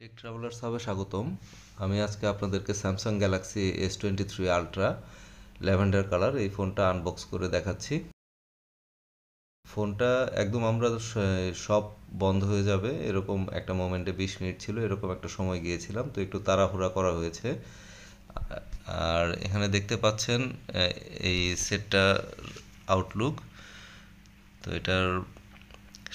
Take travellers হবে স্বাগতম। আমি আজকে আপনাদেরকে Samsung Galaxy S23 ultra lavender colour এই ফোনটা আনবক্স করে দেখাচ্ছি। ফোনটা একদম আমরা সব বন্ধ হয়ে যাবে এরকম একটা মোমেন্টে 20 মিনিট ছিল, এরকম একটা সময় গিয়েছিলাম, তো একটু তাড়াহুড়া করা হয়েছে। আর এখানে দেখতে পাচ্ছেন এই সেটটা আউটলুক। তো এটার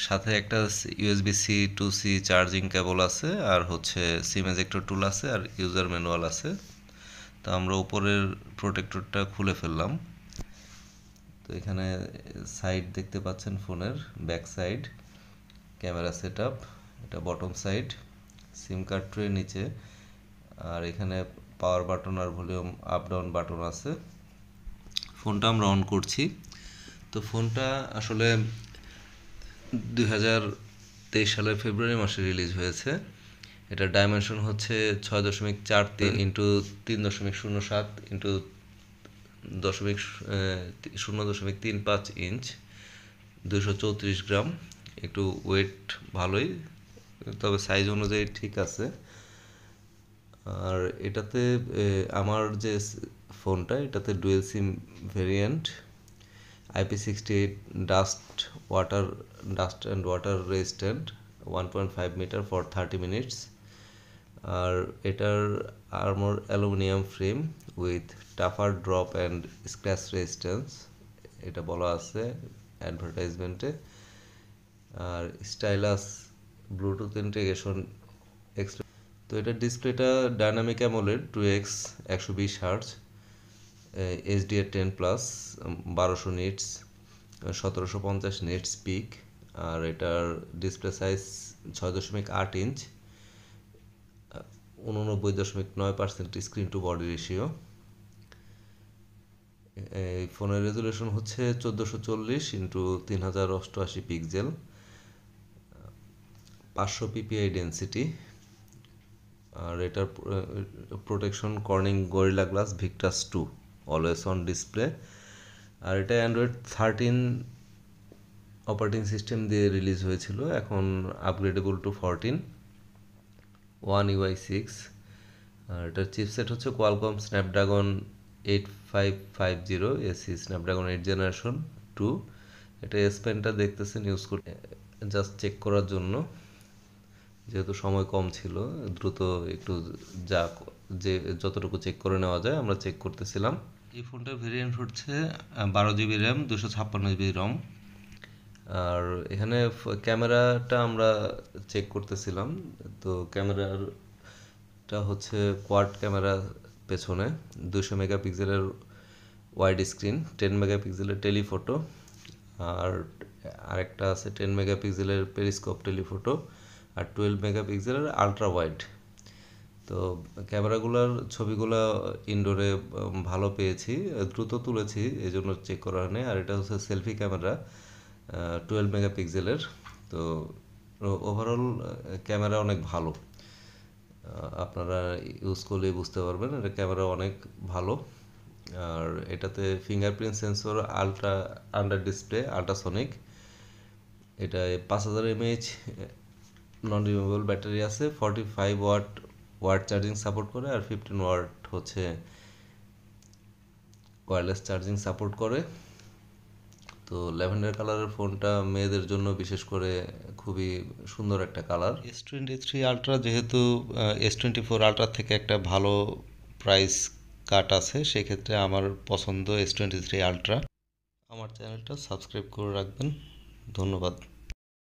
সাথে একটা USB-C two C charging cable আছে, আর হচ্ছে সিম এজেক্টর টুল আছে, আর ইউজার ম্যানুয়াল আছে। তো আমরা উপরের প্রোটেক্টরটা খুলে ফেললাম। তো এখানে সাইড দেখতে পাচ্ছেন, ফোনের back side, camera set up, এটা bottom side, SIM card tray নিচে, আর এখানে পাওয়ার বাটন আর ভলিউম আপ ডাউন বাটন আছে। ফোনটা আমরা অন করছি। তো ফোনটা আসলে 2023 সালের ফেব্রুয়ারি মাসে রিলিজ হয়েছে। এটার ডাইমেনশন হচ্ছে 6.43 ইন্টু 3.07 ইন্টু 0.35 ইঞ্চ, 234 গ্রাম। একটু ওয়েট ভালোই, তবে সাইজ অনুযায়ী ঠিক আছে। আর এটাতে আমার যে ফোনটা, এটাতে dual SIM variant, IP68 dust and water resistant, 1.5 metre for 30 minutes. আর এটার armour aluminium frame with tougher drop and scratch resistance, এটা বলা আছে অ্যাডভার্টাইজমেন্টে। আর স্টাইলাস ব্লুটুথ ইন্টিগ্রেশন এক্সট্রা। তো এটার ডিসপ্লেটা dynamic AMOLED 2x 120 hertz, HDR10+, 1200 nits, 1750 nits peak. আর এটার display size 6.8 inch, 89.9% screen to body ratio. এই ফোনের রেজুলেশন হচ্ছে 1440 ইন্টু 3088 পিক্সেল, 500 PPI ডেন্সিটি। আর এটার protection Corning Gorilla Glass Victus 2 always on display. আর এটা অ্যান্ড্রয়েড 13 অপারেটিং সিস্টেম দিয়ে রিলিজ হয়েছিল, এখন আপগ্রেডেবল টু 14 One UI 6। আর এটার চিপসেট হচ্ছে Qualcomm Snapdragon 8550 AC, Snapdragon 8 generation 2। এটা এস পেনটা দেখতেছেন ইউজ করতে জাস্ট চেক করার জন্য, যেহেতু সময় কম ছিল, দ্রুত একটু যা যে যতটুকু চেক করে নেওয়া যায় আমরা চেক করতেছিলাম। এই ফোনটার ভেরিয়েন্ট হচ্ছে 12GB র্যাম, 256GB রম। আর এখানে ক্যামেরাটা আমরা চেক করতেছিলাম। তো ক্যামেরাটা হচ্ছে কোয়াড ক্যামেরা, পেছনে 200 মেগাপিক্সেলের ওয়াইড স্ক্রিন, 10 মেগাপিক্সেলের টেলিফোটো, আর আরেকটা আছে 10 মেগাপিক্সেলের পেরিস্কোপ টেলিফোটো, আর 12 মেগাপিক্সেলের আলট্রা ওয়াইড। তো ক্যামেরাগুলোর ছবিগুলো ইনডোরে ভালো পেয়েছি, দ্রুত তুলেছি, এই জন্য চেক করা হয়নি। আর এটা হচ্ছে সেলফি ক্যামেরা, 12 মেগাপিক্সেলের। তো ওভারঅল ক্যামেরা অনেক ভালো, আপনারা ইউজ করলেই বুঝতে পারবেন এটা ক্যামেরা অনেক ভালো। আর এটাতে fingerprint sensor, under display ultrasonic, এটা 5000 mAh নন রিমুভেবল ব্যাটারি আছে, 45 ওয়াট চার্জিং সাপোর্ট করে, আর 15 ওয়াট হচ্ছে ওয়্যারলেস চার্জিং সাপোর্ট করে। তো ল্যাভেন্ডার কালারের ফোনটা মেয়েদের জন্য বিশেষ করে খুবই সুন্দর একটা কালার। S23 আলট্রা যেহেতু S24 আলট্রার থেকে একটা ভালো প্রাইস কাট আছে, সেক্ষেত্রে আমার পছন্দ S23 আলট্রা। আমার চ্যানেলটা সাবস্ক্রাইব করে রাখবেন। ধন্যবাদ।